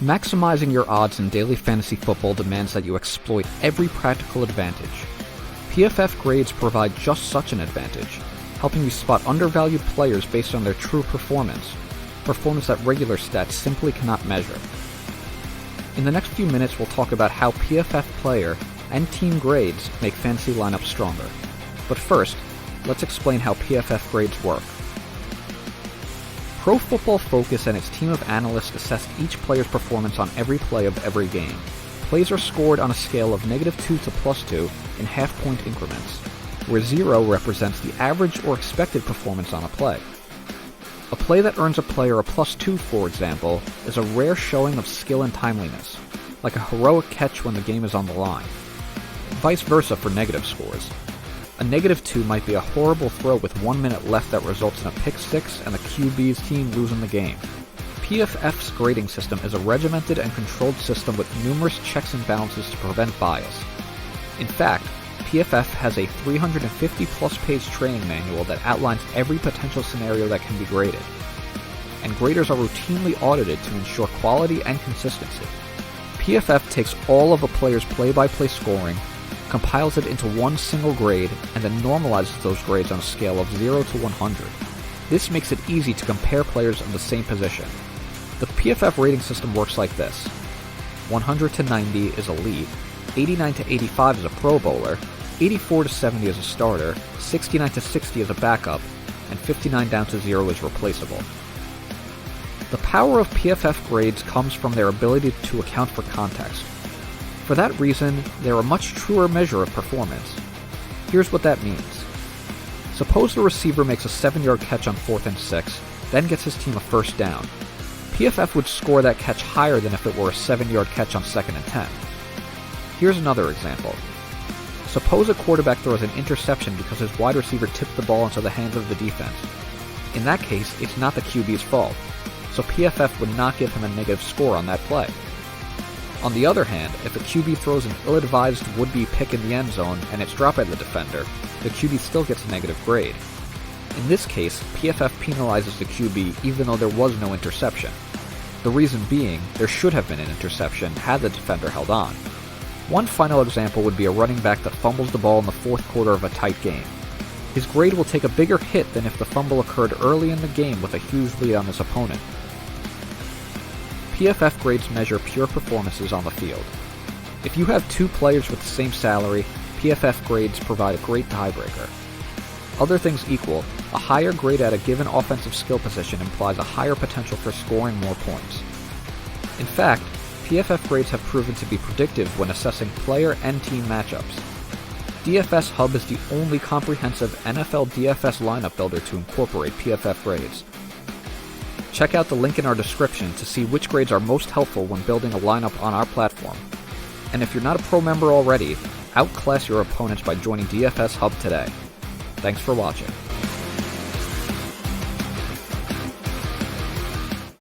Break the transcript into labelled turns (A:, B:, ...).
A: Maximizing your odds in daily fantasy football demands that you exploit every practical advantage. PFF grades provide just such an advantage, helping you spot undervalued players based on their true performance that regular stats simply cannot measure. In the next few minutes, we'll talk about how PFF player and team grades make fantasy lineups stronger. But first, let's explain how PFF grades work. Pro Football Focus and its team of analysts assess each player's performance on every play of every game. Plays are scored on a scale of -2 to +2 in half-point increments, where 0 represents the average or expected performance on a play. A play that earns a player a +2, for example, is a rare showing of skill and timeliness, like a heroic catch when the game is on the line. Vice versa for negative scores. A -2 might be a horrible throw with 1 minute left that results in a pick six and the QB's team losing the game. PFF's grading system is a regimented and controlled system with numerous checks and balances to prevent bias. In fact, PFF has a 350-plus page training manual that outlines every potential scenario that can be graded. And graders are routinely audited to ensure quality and consistency. PFF takes all of a player's play-by-play scoring, compiles it into one single grade, and then normalizes those grades on a scale of 0 to 100. This makes it easy to compare players of the same position. The PFF rating system works like this. 100 to 90 is elite, 89 to 85 is a Pro Bowler, 84 to 70 is a starter, 69 to 60 is a backup, and 59 down to 0 is replaceable. The power of PFF grades comes from their ability to account for context. For that reason, they're a much truer measure of performance. Here's what that means. Suppose the receiver makes a 7-yard catch on 4th and 6, then gets his team a first down. PFF would score that catch higher than if it were a 7-yard catch on 2nd and 10. Here's another example. Suppose a quarterback throws an interception because his wide receiver tipped the ball into the hands of the defense. In that case, it's not the QB's fault, so PFF would not give him a negative score on that play. On the other hand, if a QB throws an ill-advised would-be pick in the end zone and it's dropped by the defender, the QB still gets a negative grade. In this case, PFF penalizes the QB even though there was no interception. The reason being, there should have been an interception had the defender held on. One final example would be a running back that fumbles the ball in the 4th quarter of a tight game. His grade will take a bigger hit than if the fumble occurred early in the game with a huge lead on his opponent. PFF grades measure pure performances on the field. If you have 2 players with the same salary, PFF grades provide a great tiebreaker. Other things equal, a higher grade at a given offensive skill position implies a higher potential for scoring more points. In fact, PFF grades have proven to be predictive when assessing player and team matchups. DFS Hub is the only comprehensive NFL DFS lineup builder to incorporate PFF grades. Check out the link in our description to see which grades are most helpful when building a lineup on our platform. And if you're not a pro member already, outclass your opponents by joining DFS Hub today. Thanks for watching.